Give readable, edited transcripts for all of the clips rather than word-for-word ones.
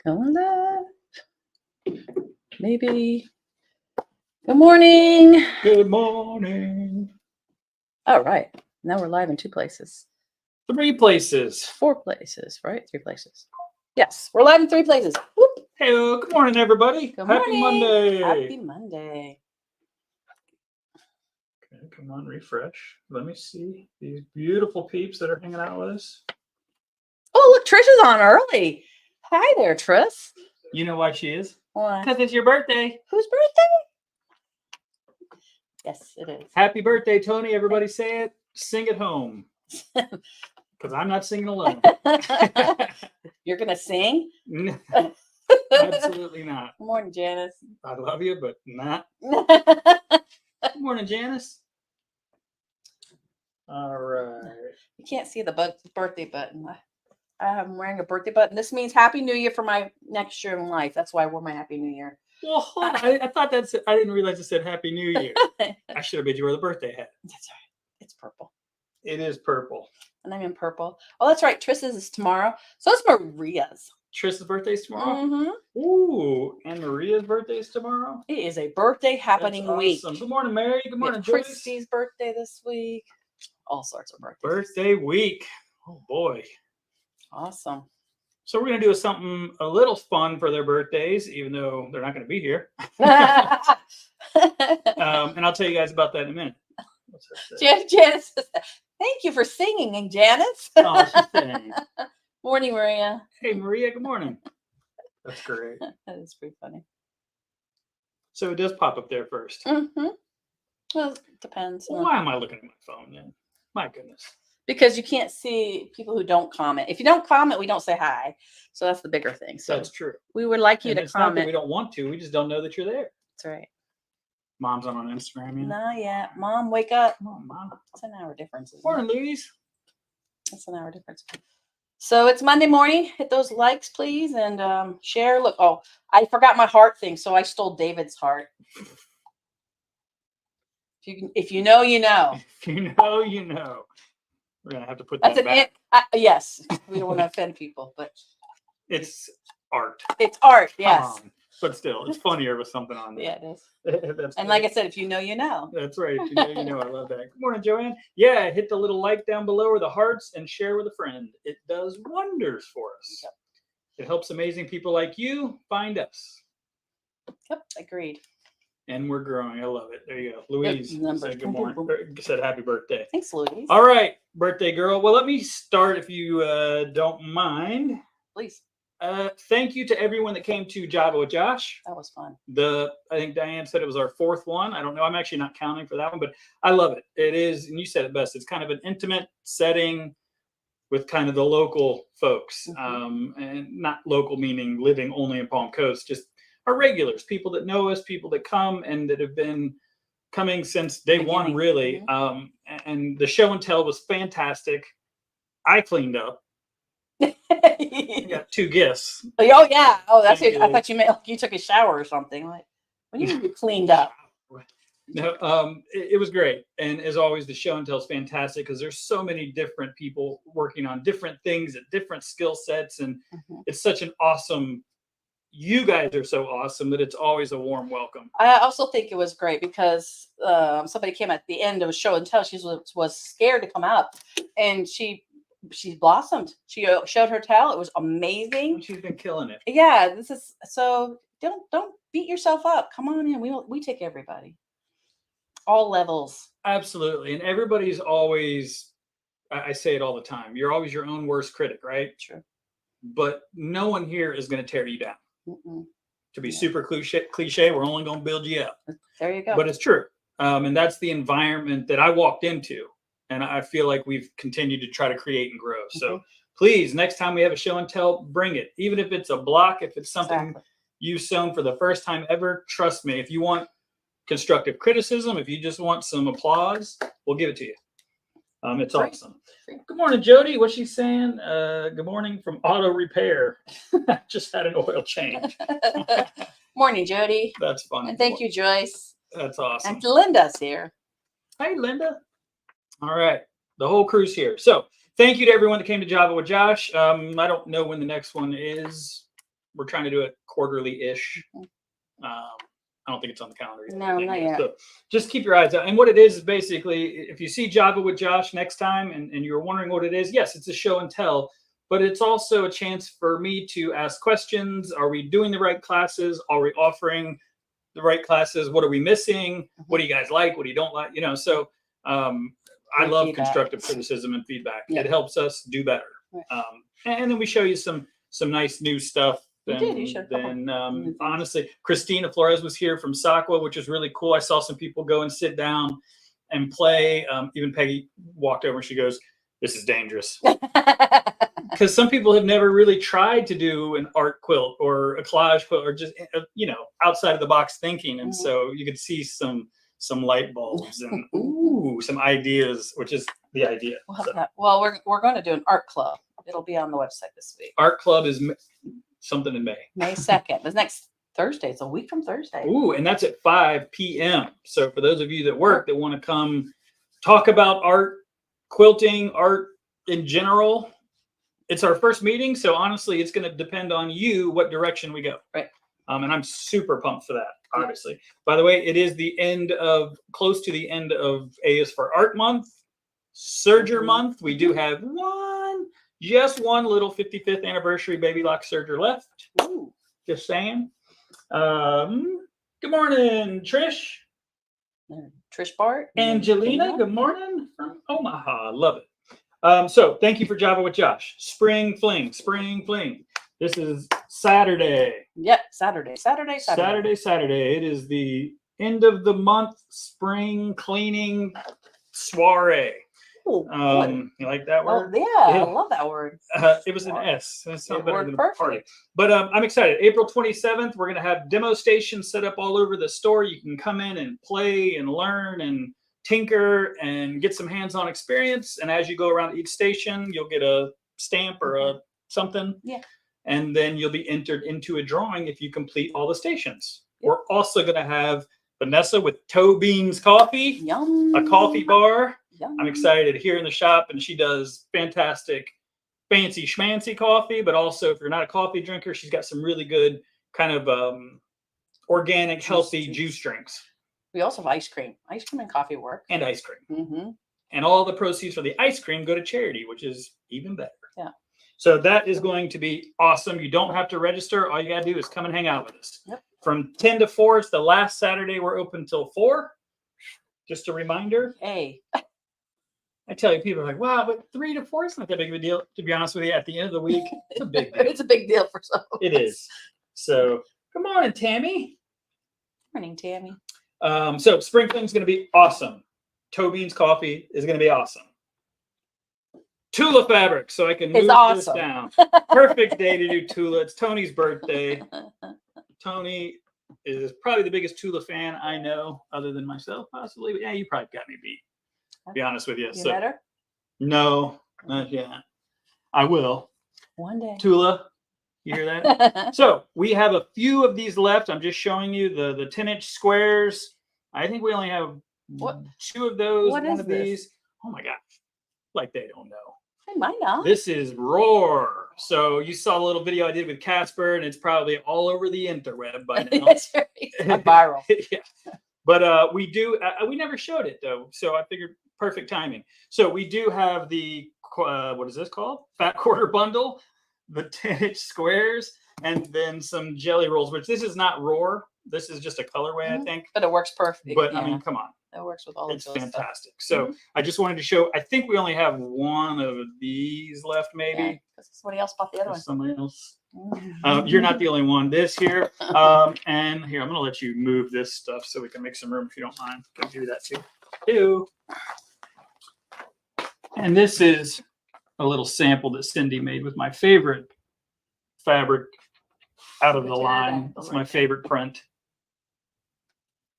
Going live. Maybe. Good morning. Good morning. All right. Now we're live in 2 places. 3 places. 4 places, right? 3 places. Yes, we're live in 3 places. Whoop. Hey, good morning, everybody. Good Happy morning. Monday. Happy Monday. Okay, come on, refresh. Let me see these beautiful peeps that are hanging out with us. Oh, look, Trish is on early. Hi there, Trish. You know why she is? Why? Because it's your birthday. Whose birthday? Yes, it is. Happy birthday, Tony. Everybody say it. Sing at home. Because I'm not singing alone. You're going to sing? Absolutely not. Good morning, Janice. I love you, but not. Good morning, Janice. All right. You can't see the birthday button. I'm wearing a birthday button. This means Happy New Year for my next year in life. That's why I wore my Happy New Year. Well, hold on. I thought that's it. I didn't realize it said Happy New Year. I should have made you wear the birthday hat. That's right. It's purple. It is purple. And I'm in purple. Oh, that's right. Triss's is tomorrow. So it's Maria's. Triss's birthday is tomorrow? Mm-hmm. Ooh, and Maria's birthday is tomorrow? It is a birthday happening week. Good morning, Mary. Good morning, Joyce. Christy's birthday this week. All sorts of birthdays. Birthday week. Oh, boy. Awesome. So we're going to do something a little fun for their birthdays, even though they're not going to be here. And I'll tell you guys about that in a minute. Janice says, thank you for singing, Janice. Oh, she's saying. Morning, Maria. Hey, Maria. Good morning. That's great. That is pretty funny. So it does pop up there first. Mm-hmm. Well, it depends. Well, why am I looking at my phone then? My goodness. Because you can't see people who don't comment. If you don't comment, we don't say hi. So that's the bigger thing. So that's true. We would like you to it's comment. Not that we don't want to. We just don't know that you're there. That's right. Mom's on Instagram. Yeah. Not yet. Mom, wake up. Come on, Mom. It's an hour difference. Morning, Louise. It's an hour difference. So it's Monday morning. Hit those likes, please, and share. Look, oh, I forgot my heart thing, so I stole David's heart. If you know, you know. If you know, you know. We're gonna have to put that back. Yes, we don't want to offend people, but it's art. It's art, yes. But still, it's funnier with something on there. Yeah, it is. That's and like I said, if you know, you know. That's right. If you know, you know. I love that. Good morning, Joann. Yeah, hit the little like down below or the hearts and share with a friend. It does wonders for us. Yep. It helps amazing people like you find us. Yep, agreed. And we're growing. I love it. There you go. Louise said good morning. Said happy birthday. Thanks, Louise. All right, birthday girl. Well, let me start if you don't mind. Please. Thank you to everyone that came to Java with Josh. That was fun. I think Diane said it was our 4th one. I don't know. I'm actually not counting for that one, but I love it. It is, and you said it best. It's kind of an intimate setting with kind of the local folks, and not local meaning living only in Palm Coast, just our regulars, people that know us, people that come and that have been coming since day one, really. And the show and tell was fantastic. I cleaned up. I got 2 gifts. Oh yeah. Oh, that's it. I thought you meant like you took a shower or something. Like, when you cleaned up. No, it was great. And as always, the show and tell is fantastic because there's so many different people working on different things at different skill sets, and it's such an awesome. You guys are so awesome that it's always a warm welcome. I also think it was great because somebody came at the end of a show and tell. She was scared to come up, and she blossomed. She showed her talent. It was amazing. She's been killing it. Yeah, this is so. Don't beat yourself up. Come on in. We take everybody, all levels. Absolutely, and everybody's always. I say it all the time. You're always your own worst critic, right? True. But no one here is going to tear you down. To be super cliche, we're only going to build you up. There you go. But it's true. And that's the environment that I walked into. And I feel like we've continued to try to create and grow. So please, next time we have a show and tell, bring it. Even if it's a block, if it's something you've sewn for the first time ever, trust me. If you want constructive criticism, if you just want some applause, we'll give it to you. It's awesome. Good morning, Jody. What's she saying? Good morning from auto repair. Just had an oil change. Morning, Jody. That's funny. And thank you, Joyce. That's awesome. And Linda's here. Hey, Linda. All right. The whole crew's here. So thank you to everyone that came to Java with Josh. I don't know when the next one is. We're trying to do it quarterly-ish. I don't think it's on the calendar yet. No, not yet. So just keep your eyes out. And what it is basically, if you see Java with Josh next time and you're wondering what it is, yes, it's a show and tell, but it's also a chance for me to ask questions. Are we doing the right classes? Are we offering the right classes? What are we missing? What do you guys like? What do you don't like? So I love feedback. Constructive criticism and feedback. Yeah. It helps us do better. Right. And then we show you some nice new stuff. You showed a couple Then honestly, Christina Flores was here from Sakwa, which is really cool. I saw some people go and sit down and play. Even Peggy walked over and she goes, "This is dangerous." Because some people have never really tried to do an art quilt or a collage quilt or just, outside of the box thinking. And so you could see some light bulbs and some ideas, which is the idea. Well, we're going to do an art club. It'll be on the website this week. Art club is something in May. May 2nd. It's next Thursday. It's a week from Thursday. Ooh, and that's at 5 p.m. So for those of you that work that want to come talk about art, quilting, art in general, it's our first meeting. So honestly, it's going to depend on you what direction we go. Right. And I'm super pumped for that, obviously. By the way, it is close to the end of A is for Art Month, Serger Month. We do have just one little 55th anniversary baby lock serger left. Ooh. Just saying. Good morning, Trish. Trish Bart. Angelina, good morning from Omaha. Love it. So thank you for Java with Josh. Spring Fling. This is Saturday. Yep, Saturday. It is the end of the month spring cleaning soiree. Ooh, you like that word? Oh, yeah, I love that word. It was an S. That's not It better worked than a perfect. party. But I'm excited. April 27th, we're going to have demo stations set up all over the store. You can come in and play and learn and tinker and get some hands-on experience. And as you go around each station, you'll get a stamp or a something. Yeah. And then you'll be entered into a drawing if you complete all the stations. Yep. We're also going to have Vanessa with Toe Beans Coffee, Yum. a coffee bar. Yum. I'm excited here in the shop, and she does fantastic, fancy schmancy coffee. But also, if you're not a coffee drinker, she's got some really good kind of organic, healthy juice drinks. We also have ice cream and coffee work. And ice cream. Mm-hmm. And all the proceeds for the ice cream go to charity, which is even better. Yeah. So that is going to be awesome. You don't have to register. All you got to do is come and hang out with us. Yep. From 10 to 4, it's the last Saturday we're open till 4. Just a reminder. Hey. I tell you, people are like, wow, but 3 to 4 is not that big of a deal. To be honest with you, at the end of the week, it's a big deal. It's a big deal for some. It is. So, good morning, Tammy. Morning, Tammy. So, Spring Fling's going to be awesome. Toe Beans Coffee is going to be awesome. Tula fabric, so I can move this down. Perfect day to do Tula. It's Tony's birthday. Tony is probably the biggest Tula fan I know, other than myself, possibly. But yeah, you probably got me beat. To be honest with you. You better? No, not yet. I will. One day. Tula, you hear that? So we have a few of these left. I'm just showing you the 10-inch squares. I think we only have 2 of those. What one is of this? these. Oh my gosh. Like they don't know. They might not. This is Roar. So you saw the little video I did with Casper, and it's probably all over the interweb by now. That's right. It's viral. Yeah. But we do, we never showed it though. So I figured perfect timing. So we do have the, what is this called? Fat quarter bundle, the 10-inch squares, and then some jelly rolls, which this is not Roar. This is just a colorway, I think. But it works perfect. But I mean, come on. It works with all of It's those fantastic. So I just wanted to show, I think we only have one of these left, maybe. Because somebody else bought the other one. Somebody else. You're not the only one. This here. And here, I'm going to let you move this stuff so we can make some room if you don't mind. Can do that too. And this is a little sample that Cindy made with my favorite fabric out of the line. It's my favorite print.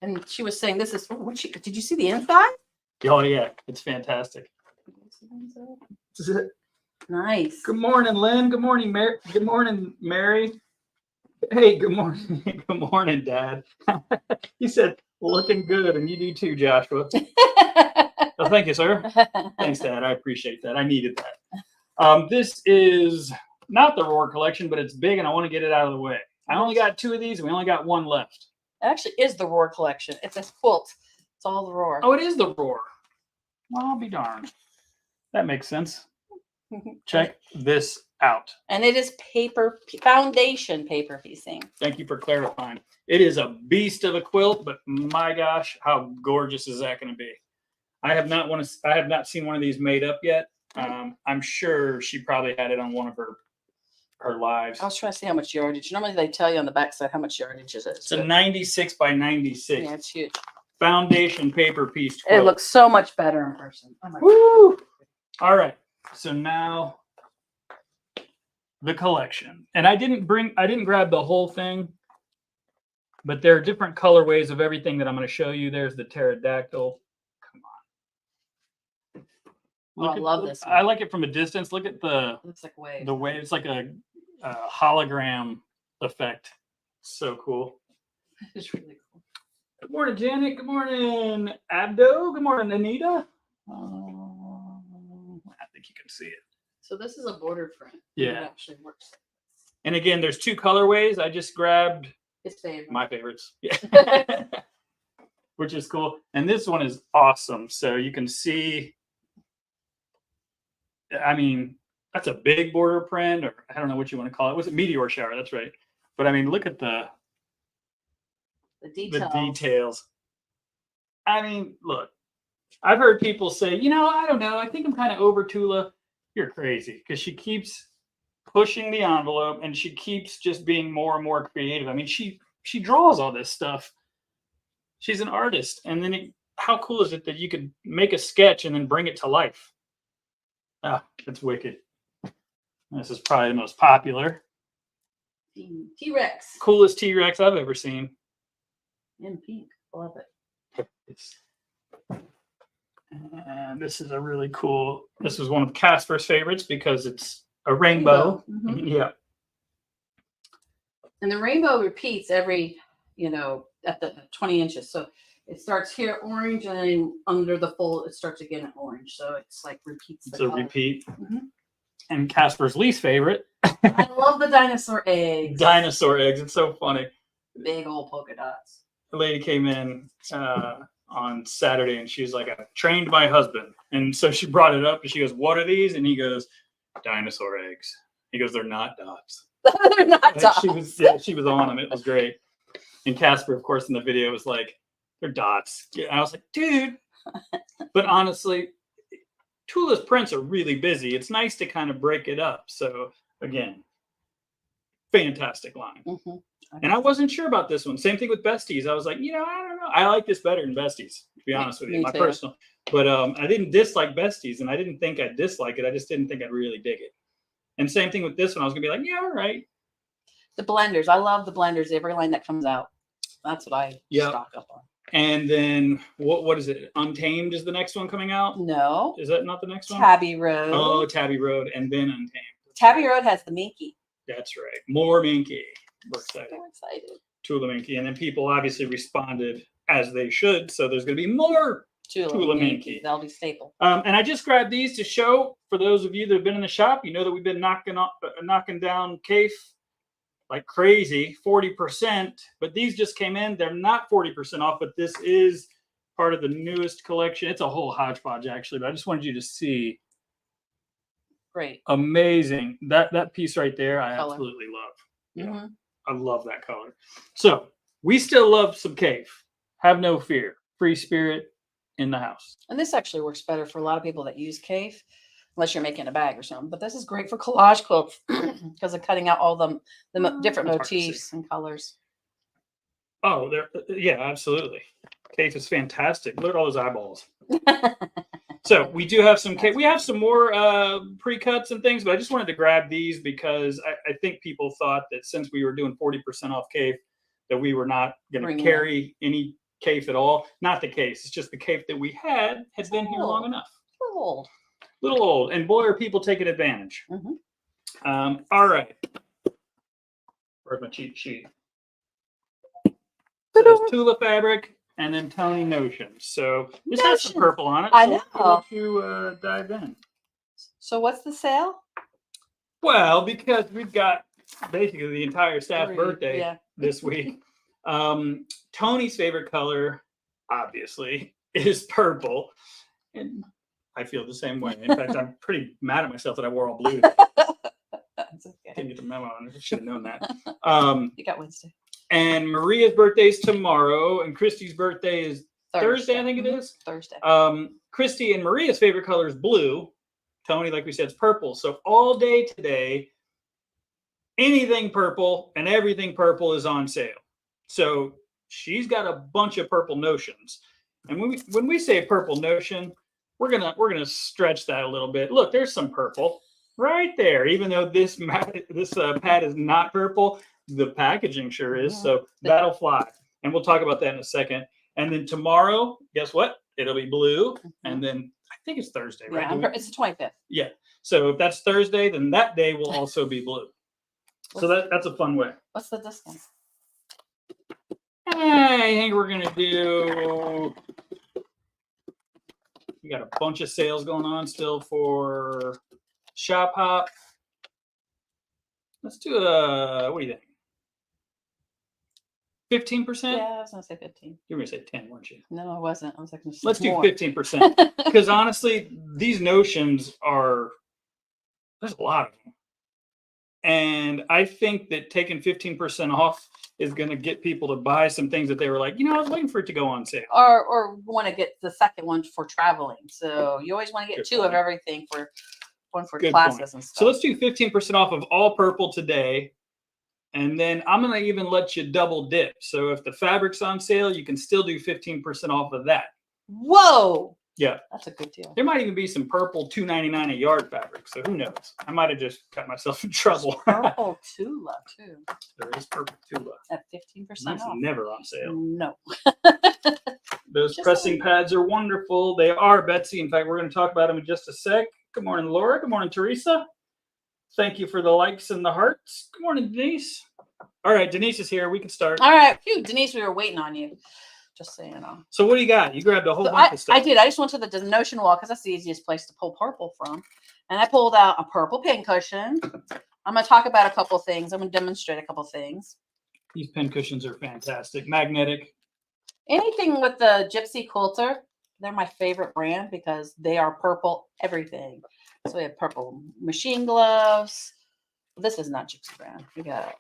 And she was saying, "This is did you see the inside?" Oh yeah, it's fantastic. This is it. Nice. Good morning, Lynn. Good morning, Mary. Good morning, Mary. Hey, good morning. Good morning, Dad. He said, "Looking good," and you do too, Joshua. Oh, thank you, sir. Thanks, Dad. I appreciate that. I needed that. This is not the Roar collection, but it's big, and I want to get it out of the way. I only got 2 of these, and we only got 1 left. It actually is the Roar collection. It's a quilt. It's all the Roar. Oh, it is the Roar. Well, I'll be darned. That makes sense. Check this out. And it is foundation paper piecing. Thank you for clarifying. It is a beast of a quilt, but my gosh, how gorgeous is that going to be? I have not seen one of these made up yet. I'm sure she probably had it on one of her lives. I was trying to see how much yardage. Normally they tell you on the backside how much yardage it is. It's a 96 by 96. Yeah, it's huge. Foundation paper piece quilt. It looks so much better in person. Oh my Woo! All right. So now the collection. And I didn't grab the whole thing, but there are different colorways of everything that I'm going to show you. There's the pterodactyl. Come on. I love this one. I like it from a distance. Look at the It looks like waves. the way it's like a hologram effect. So cool. It's really cool. Good morning, Janet. Good morning, Abdo. Good morning, Anita. I think you can see it. So this is a border print. Yeah. It actually works. And again, there's 2 colorways. I just grabbed It's favorite. my favorites. Yeah. Which is cool. And this one is awesome. So you can see, I mean, that's a big border print, or I don't know what you want to call it. Was it meteor shower? That's right. But I mean, look at the details. I mean, look, I've heard people say, I don't know. I think I'm kind of over Tula. You're crazy, because she keeps pushing the envelope and she keeps just being more and more creative. I mean, she draws all this stuff. She's an artist. And then how cool is it that you could make a sketch and then bring it to life? Ah, that's wicked. This is probably the most popular. T-Rex. Coolest T-Rex I've ever seen. In pink. Love it. And this is a really cool, this was one of Casper's favorites because it's a rainbow. Mm-hmm. Yeah. And the rainbow repeats every, at the 20 inches. So it starts here orange, and then under the fold, it starts again at orange. So it's like repeats. It's a color. repeat. Mm-hmm. And Casper's least favorite. I love the dinosaur eggs. Dinosaur eggs. It's so funny. Big old polka dots. A lady came in on Saturday and she was like, I trained my husband. And so she brought it up and she goes, what are these? And he goes, dinosaur eggs. He goes, they're not dots. They're not dots. She was on them. It was great. And Casper, of course, in the video was like, they're dots. And I was like, dude. But honestly, Tula's prints are really busy. It's nice to kind of break it up. So again, fantastic line. Mm-hmm. And I wasn't sure about this one. Same thing with Besties. I was like, I don't know. I like this better than Besties, to be honest with you. Me My too. personal. But I didn't dislike Besties, and I didn't think I'd dislike it. I just didn't think I'd really dig it. And same thing with this one. I was going to be like, yeah, all right. The blenders. I love the blenders. Every line that comes out. That's what I stock up on. And then what is it? Untamed is the next one coming out? No. Is that not the next one? Tabby Road. Oh, Tabby Road, and then Untamed. Tabby Road has the Minky. That's right. More Minky. We're excited. So excited. Tula Minky. And then people obviously responded as they should. So there's going to be more Tula Minky. That'll be staple. And I just grabbed these to show for those of you that have been in the shop. You know that we've been knocking down Cafe like crazy, 40%. But these just came in. They're not 40% off, but this is part of the newest collection. It's a whole hodgepodge, actually. But I just wanted you to see. Great. Amazing. That piece right there, I Color. absolutely love. Yeah. Mm-hmm. I love that color. So we still love some Cave. Have no fear. Free spirit in the house. And this actually works better for a lot of people that use Cave, unless you're making a bag or something. But this is great for collage quilts because of cutting out all the different That's hard to motifs see. and colors. Oh, yeah, absolutely. Cave is fantastic. Look at all those eyeballs. So we do have some Cave. We have some more pre-cuts and things, but I just wanted to grab these because I think people thought that since we were doing 40% off Cave, that we were not going to carry any Cave at all. Not the case. It's just the Cave that we had has been here long enough. Little old. And boy, are people taking advantage. Mm-hmm. All right. Where's my cheat sheet? So there's Tula fabric. and then Tony Notions. So this has some Notions. purple on it. I so know. I'll let you dive in. So what's the sale? Well, because we've got basically the entire staff birthday this week. Tony's favorite color, obviously, is purple. And I feel the same way. In fact, I'm pretty mad at myself that I wore all blue today. That's okay. Didn't get the memo on it. I should have known that. You got Wednesday. And Maria's birthday is tomorrow, and Christy's birthday is Thursday, I think it is. Thursday. Christy and Maria's favorite color is blue. Tony, like we said, is purple. So all day today, anything purple and everything purple is on sale. So she's got a bunch of purple notions. And when we say purple notion, we're gonna stretch that a little bit. Look, there's some purple right there. Even though this pad is not purple, the packaging sure is. So that'll fly. And we'll talk about that in a second. And then tomorrow, guess what? It'll be blue. And then I think it's Thursday, right? Yeah, it's the 25th. Yeah. So if that's Thursday, then that day will also be blue. So that's a fun way. What's the discount? I think we're gonna do. We got a bunch of sales going on still for Shop Hop. Let's do what do you think? 15%? Yeah, I was gonna say 15. You were gonna say 10, weren't you? No, I wasn't. I was like, let's do 15%. Because honestly, these notions there's a lot of them. And I think that taking 15% off is going to get people to buy some things that they were like, I was waiting for it to go on sale. Or want to get the second one for traveling. So you always want to get two of everything for one for classes and stuff. So let's do 15% off of all purple today. And then I'm going to even let you double dip. So if the fabric's on sale, you can still do 15% off of that. Whoa. Yeah. That's a good deal. There might even be some purple $2.99 a yard fabric. So who knows? I might have just got myself in trouble. Purple Tula, too. There is purple Tula. At 15% That's off. never on sale. No. Those pressing pads are wonderful. They are, Betsy. In fact, we're going to talk about them in just a sec. Good morning, Laura. Good morning, Teresa. Thank you for the likes and the hearts. Good morning, Denise. All right, Denise is here. We can start. All right. Phew, Denise, we were waiting on you. Just so you know. So what do you got? You grabbed a whole bunch of stuff. I did. I just went to the notion wall because that's the easiest place to pull purple from. And I pulled out a purple pincushion. I'm going to talk about a couple of things. I'm going to demonstrate a couple of things. These pin cushions are fantastic. Magnetic. Anything with the Gypsy Quilter, they're my favorite brand because they are purple everything. So we have purple machine gloves. This is not Gypsy brand. We got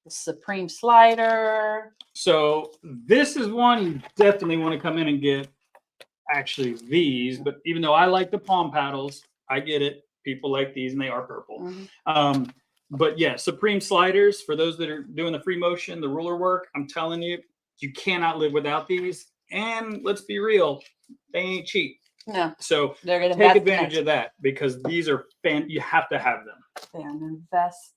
the Supreme slider. So this is one you definitely want to come in and get. Actually, these, but even though I like the palm paddles, I get it. People like these, and they are purple. But yeah, Supreme sliders for those that are doing the free motion, the ruler work. I'm telling you, you cannot live without these. And let's be real, they ain't cheap. No. So they're gonna take advantage of that because these are you have to have them. They're an investment.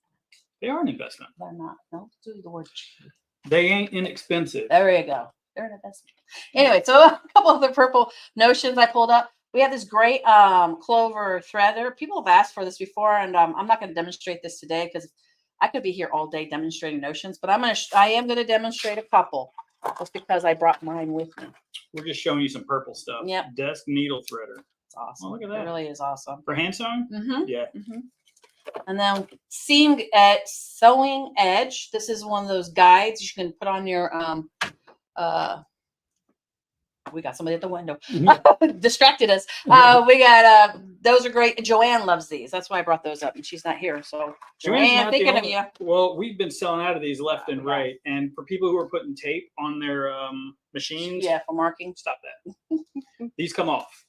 They are an investment. They're not. Don't do the word cheap. They ain't inexpensive. There you go. They're an investment. Anyway, so a couple of the purple notions I pulled up. We have this great clover threader. People have asked for this before, and I'm not going to demonstrate this today because I could be here all day demonstrating notions. But I am going to demonstrate a couple just because I brought mine with me. We're just showing you some purple stuff. Yep. Desk needle threader. It's awesome. Oh, look at that. It really is awesome. For hand sewing? Mm-hmm. Yeah. Mm-hmm. And then sewing edge. This is one of those guides you can put on your we got somebody at the window. Distracted us. We got those are great. Joann loves these. That's why I brought those up, and she's not here. So Joann, thinking of you. Well, we've been selling out of these left and right. And for people who are putting tape on their machines, yeah, for marking, stop that. These come off.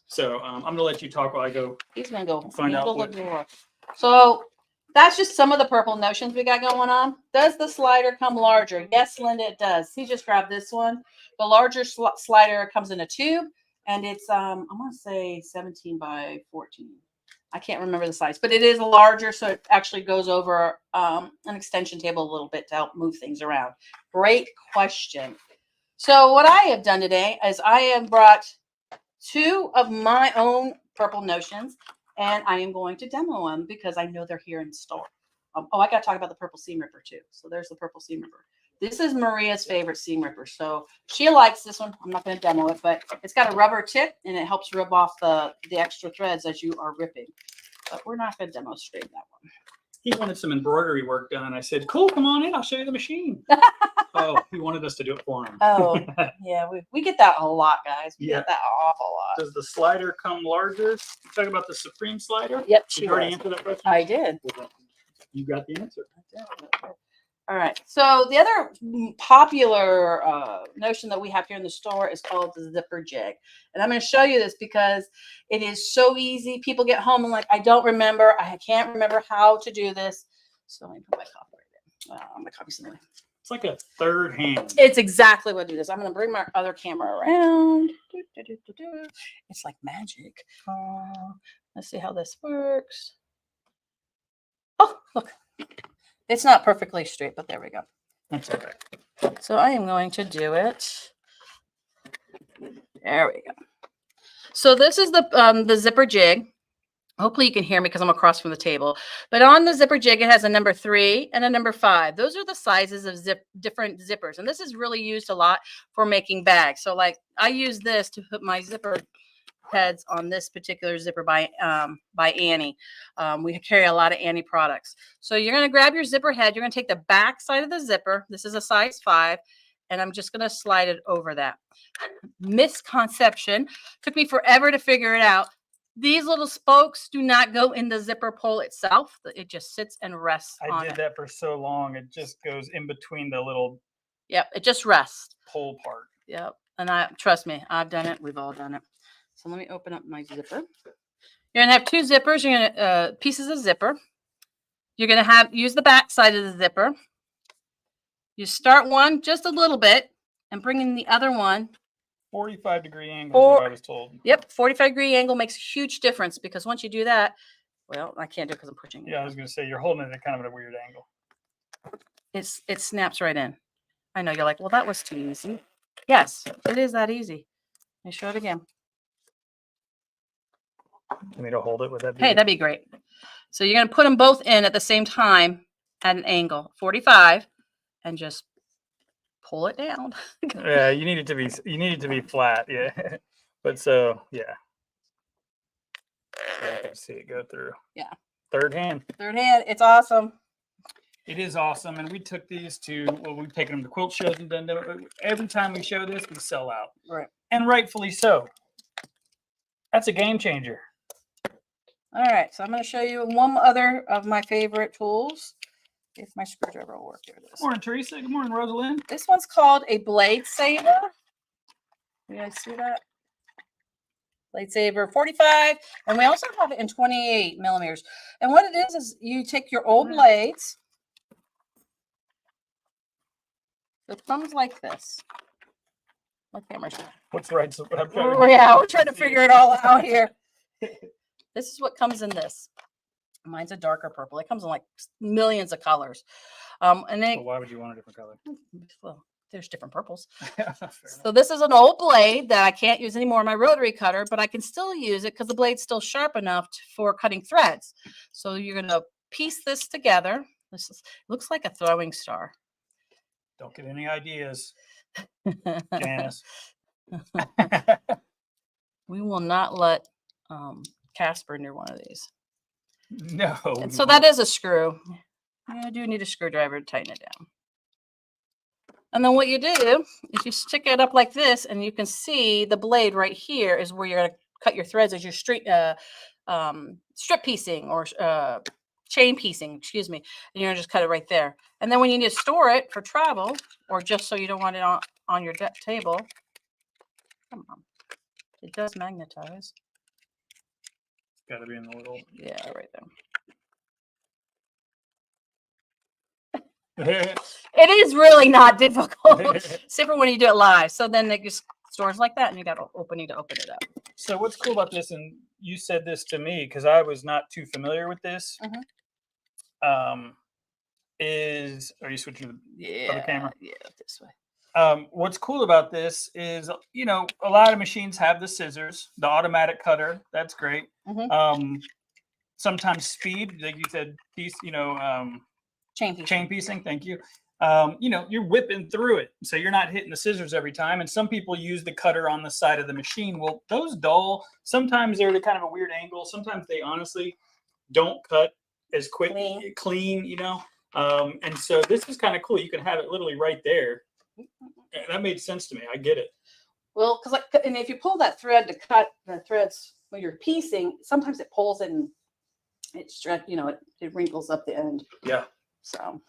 So I'm gonna let you talk while I go. He's gonna go find out. So that's just some of the purple notions we got going on. Does the slider come larger? Yes, Linda, it does. He just grabbed this one. The larger slider comes in a tube, and it's I want to say 17 by 14. I can't remember the size, but it is larger, so it actually goes over an extension table a little bit to help move things around. Great question. So what I have done today is I have brought two of my own purple notions, and I am going to demo them because I know they're here in store. Oh, I got to talk about the purple seam ripper too. So there's the purple seam ripper. This is Maria's favorite seam ripper. So she likes this one. I'm not going to demo it, but it's got a rubber tip and it helps rip off the extra threads as you are ripping. But we're not going to demonstrate that one. He wanted some embroidery work done. I said, cool, come on in. I'll show you the machine. Oh, he wanted us to do it for him. Oh, yeah. We get that a lot, guys. We Yeah. get that an awful lot. Does the slider come larger? Talk about the Supreme slider? Yep. Did you already answer that question? I did. You got the answer. All right. So the other popular notion that we have here in the store is called the zipper jig. And I'm going to show you this because it is so easy. People get home and like, I don't remember. I can't remember how to do this. So let me put my copy right there. I'm going to copy something. It's like a third hand. It's exactly what it is. I'm going to bring my other camera around. It's like magic. Let's see how this works. Oh, look. It's not perfectly straight, but there we go. That's okay. So I am going to do it. There we go. So this is the zipper jig. Hopefully you can hear me because I'm across from the table. But on the zipper jig, it has a number 3 and a number 5. Those are the sizes of different zippers. And this is really used a lot for making bags. So like I use this to put my zipper heads on this particular zipper by Annie. We carry a lot of Annie products. So you're going to grab your zipper head. You're going to take the back side of the zipper. This is a size 5. And I'm just going to slide it over that. Misconception. Took me forever to figure it out. These little spokes do not go in the zipper pole itself. It just sits and rests on it. I did that for so long. It just goes in between the little Yep, it just rests. pole part. Yep. And trust me, I've done it. We've all done it. So let me open up my zipper. You're gonna have 2 zippers. You're gonna pieces of zipper. You're gonna use the back side of the zipper. You start one just a little bit and bring in the other one. 45-degree angle is what I was told. Yep, 45-degree angle makes a huge difference because once you do that, well, I can't do it because I'm pushing it. Yeah, I was gonna say you're holding it at kind of a weird angle. It snaps right in. I know you're like, well, that was too easy. Yes, it is that easy. Let me show it again. You me to hold it? Would that be? Hey, that'd be great. So you're going to put them both in at the same time at an angle, 45, and just pull it down. Yeah, you need it to be flat. Yeah, but so yeah. I can see it go through. Yeah. Third hand. Third hand. It's awesome. It is awesome, and we took these to. Well, we've taken them to quilt shows and done. Every time we show this, we sell out. Right. And rightfully so. That's a game changer. All right, so I'm going to show you one other of my favorite tools. If my screwdriver will work. Here it is. Good morning, Teresa. Good morning, Rosalind. This one's called a blade saver. You guys see that? Blade saver 45, and we also have it in 28 millimeters. And what it is you take your old blades. It comes like this. My camera's on. What's right? So Yeah, we're trying to figure it all out here. This is what comes in this. Mine's a darker purple. It comes in like millions of colors. And then, well, why would you want a different color? well, there's different purples. So this is an old blade that I can't use anymore on my rotary cutter, but I can still use it because the blade's still sharp enough for cutting threads. So you're going to piece this together. Looks like a throwing star. Don't get any ideas, Janice. We will not let Casper near one of these. No. And so that is a screw. I do need a screwdriver to tighten it down. And then what you do is you stick it up like this, and you can see the blade right here is where you're going to cut your threads as you're strip piecing or chain piecing, excuse me. And you're going to just cut it right there. And then when you need to store it for travel, or just so you don't want it on your table, come on, it does magnetize. Got to be in the little. Yeah, right there. It is really not difficult, except for when you do it live. So then it just stores like that, and you got to open it up. So what's cool about this, and you said this to me because I was not too familiar with this, is, are you switching to the other camera? Yeah, this way. What's cool about this is, you know, a lot of machines have the scissors, the automatic cutter. That's great. Sometimes speed, like you said, piece, you know, Chain piecing. Thank you. you're whipping through it. So you're not hitting the scissors every time. And some people use the cutter on the side of the machine. Well, those dull, sometimes they're at kind of a weird angle. Sometimes they honestly don't cut as quick, clean. And so this is kind of cool. You can have it literally right there. That made sense to me. I get it. Well, and if you pull that thread to cut the threads when you're piecing, sometimes it pulls and it it wrinkles up the end. Yeah. So.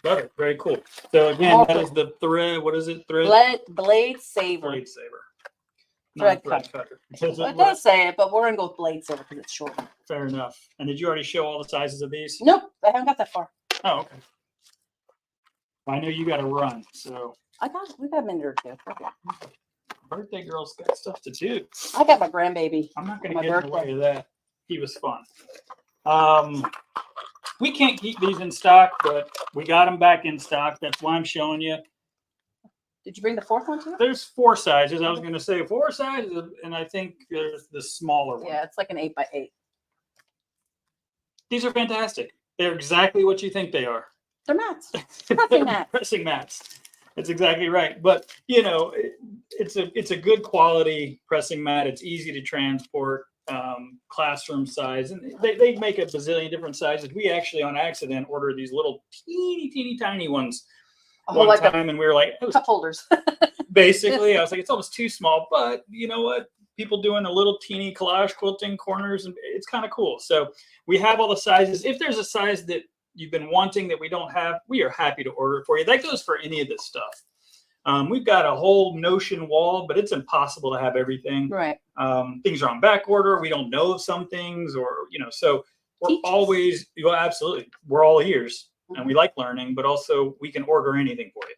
Love it. Very cool. So again, that is the thread. What is it? Blade saver. Blade saver. Thread cutter. It does say it, but we're going to go with blade saver because it's short. Fair enough. And did you already show all the sizes of these? Nope. I haven't got that far. Oh, okay. I know you got to run, so. We got a minute or two. Okay. Birthday girl's got stuff to do. I got my grandbaby. I'm not going to get in the way of that. He was fun. We can't keep these in stock, but we got them back in stock. That's why I'm showing you. Did you bring the fourth one too? There's 4 sizes. I was going to say 4 sizes, and I think there's the smaller one. Yeah, it's like an 8x8. These are fantastic. They're exactly what you think they are. They're mats. Pressing mats. Pressing mats. That's exactly right. But it's a good quality pressing mat. It's easy to transport. Classroom size, and they make a bazillion different sizes. We actually on accident ordered these little teeny tiny ones one time, and we were like, cup holders. Basically, I was like, it's almost too small, but you know what? People doing a little teeny collage quilting corners, and it's kind of cool. So we have all the sizes. If there's a size that you've been wanting that we don't have, we are happy to order it for you. That goes for any of this stuff. We've got a whole Notion wall, but it's impossible to have everything. Right. Things are on back order. We don't know some things, or so we're always. Well, absolutely, we're all ears, and we like learning, but also we can order anything for you.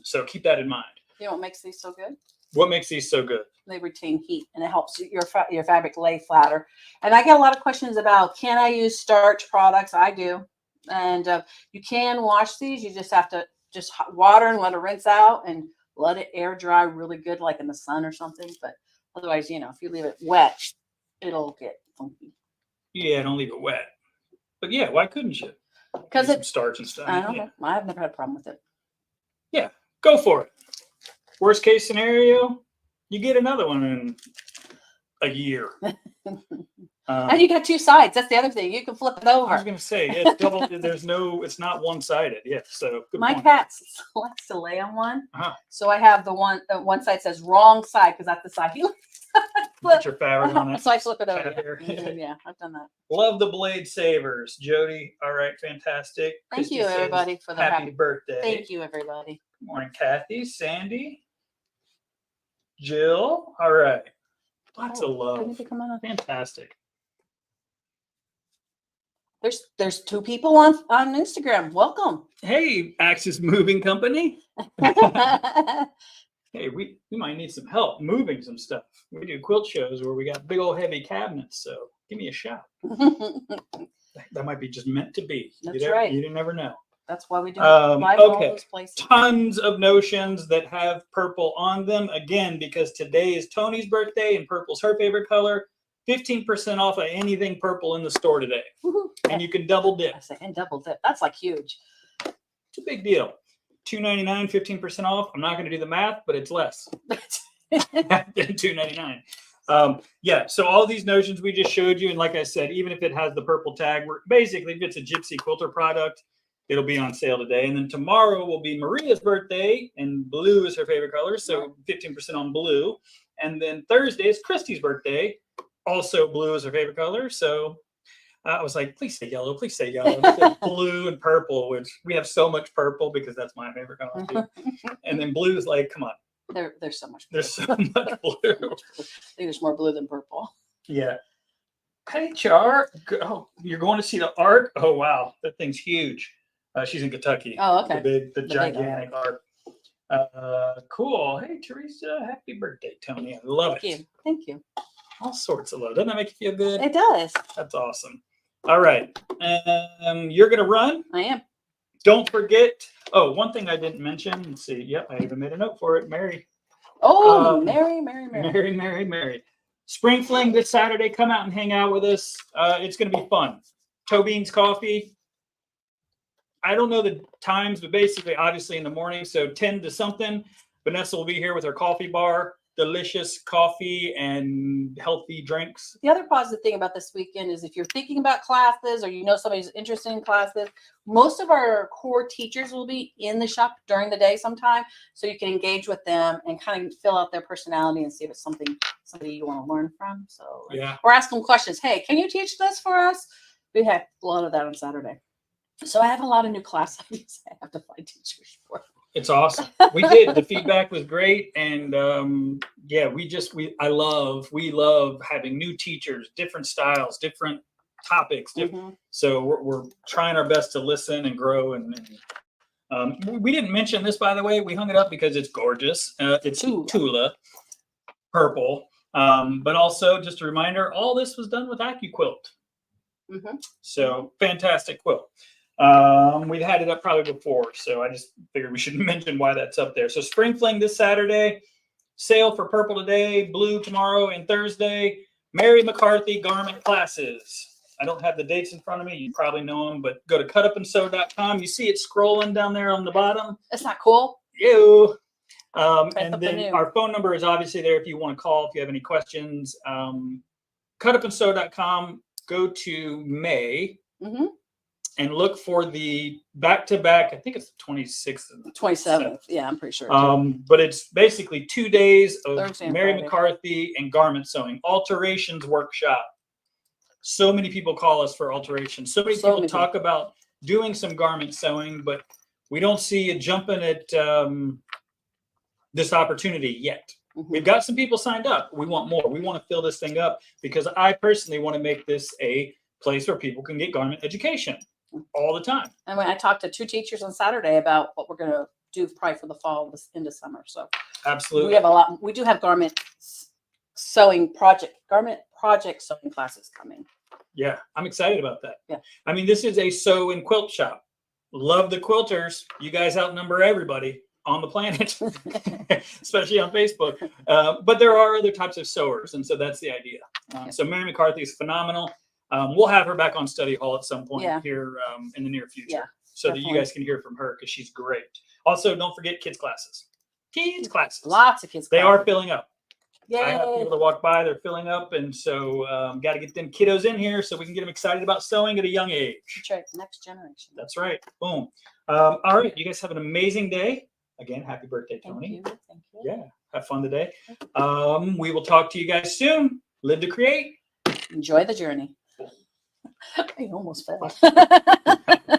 So keep that in mind. You know what makes these so good? What makes these so good? They retain heat, and it helps your fabric lay flatter. And I get a lot of questions about, can I use starch products? I do, and you can wash these. You just have to water and let it rinse out and let it air dry really good, like in the sun or something. But otherwise, if you leave it wet, it'll get funky. Yeah, don't leave it wet. But yeah, why couldn't you? Because it's starch and stuff. I don't know. I've never had a problem with it. Yeah, go for it. Worst case scenario, you get another one in a year. And you got 2 sides. That's the other thing. You can flip it over. I was going to say, it's double. It's not one-sided. Yeah. So my cat likes to lay on one. Uh-huh. So I have the one side says wrong side because that's the side he likes. Put your fabric on it. So I flip it over. Yeah, I've done that. Love the blade savers, Jody. All right, fantastic. Thank you, everybody, for the happy birthday. Thank you, everybody. Good morning, Kathy, Sandy, Jill. All right. Lots of love. Fantastic. There's 2 people on Instagram. Welcome. Hey, Axis Moving Company. Hey, we might need some help moving some stuff. We do quilt shows where we got big old heavy cabinets, so give me a shout. That might be just meant to be. That's right. You never know. That's why we do okay. Tons of notions that have purple on them. Again, because today is Tony's birthday and purple's her favorite color. 15% off of anything purple in the store today. And you can double dip. I say, and double dip. That's like huge. It's a big deal. $2.99, 15% off. I'm not going to do the math, but it's less than $2.99. Yeah, so all these notions we just showed you, and like I said, even if it has the purple tag, basically if it's a Gypsy Quilter product, it'll be on sale today. And then tomorrow will be Maria's birthday, and blue is her favorite color, so 15% on blue. And then Thursday is Christy's birthday, also blue is her favorite color, so I was like, please say yellow, please say yellow. Blue and purple, which we have so much purple because that's my favorite color too. And then blue is like, come on. There's so much blue. There's so much blue. I think there's more blue than purple. Yeah. Hey, Char. Oh, you're going to see the Ark? Oh, wow. That thing's huge. She's in Kentucky. Oh, okay. The gigantic Ark. Cool. Hey, Teresa. Happy birthday, Tony. I love it. Thank you. All sorts of love. Doesn't that make you feel good? It does. That's awesome. All right. You're going to run? I am. Don't forget. Oh, one thing I didn't mention. Let's see. Yep, I even made a note for it. Mary. Oh, Mary. Spring Fling this Saturday. Come out and hang out with us. It's going to be fun. Toe Beans Coffee. I don't know the times, but basically, obviously in the morning, so 10 to something, Vanessa will be here with her coffee bar, delicious coffee and healthy drinks. The other positive thing about this weekend is if you're thinking about classes or you know somebody's interested in classes, most of our core teachers will be in the shop during the day sometime, so you can engage with them and kind of fill out their personality and see if it's somebody you want to learn from. So Yeah. or ask them questions. Hey, can you teach this for us? We have a lot of that on Saturday. So I have a lot of new class ideas I have to find teachers for. It's awesome. We did. The feedback was great. And yeah, we love having new teachers, different styles, different topics. So we're trying our best to listen and grow. And we didn't mention this, by the way. We hung it up because it's gorgeous. It's Tula purple. But also just a reminder, all this was done with AccuQuilt. So fantastic quilt. We've had it up probably before, so I just figured we should mention why that's up there. So Spring Fling this Saturday, sale for purple today, blue tomorrow and Thursday, Mary McCarthy garment classes. I don't have the dates in front of me. You probably know them, but go to cutupandsew.com. You see it scrolling down there on the bottom. That's not cool. You. And then our phone number is obviously there if you want to call, if you have any questions. Cutupandsew.com. Go to May. And look for the back-to-back. I think it's the 26th and the 27th. Yeah, I'm pretty sure. But it's basically 2 days of Thursday and Mary Friday. McCarthy and garment sewing alterations workshop. So many people call us for alterations. So many people talk about doing some garment sewing, but we don't see it jumping at this opportunity yet. We've got some people signed up. We want more. We want to fill this thing up because I personally want to make this a place where people can get garment education all the time. And when I talked to 2 teachers on Saturday about what we're going to do probably for the fall into summer. So absolutely, we have a lot. We do have garment project sewing classes coming. Yeah, I'm excited about that. Yeah, I mean, this is a sew and quilt shop. Love the quilters. You guys outnumber everybody on the planet, especially on Facebook. But there are other types of sewers, and so that's the idea. So Mary McCarthy is phenomenal. We'll have her back on Study Hall at some point here in the near future, so that you guys can hear from her because she's great. Also, don't forget kids classes. Kids classes. Lots of kids. They are filling up. Yay. I have people that walk by; they're filling up, and so got to get them kiddos in here so we can get them excited about sewing at a young age. That's right. Next generation. That's right. Boom. All right, you guys have an amazing day. Again, happy birthday, Tony. Thank you. Yeah, have fun today. We will talk to you guys soon. Live to create. Enjoy the journey. I almost fell.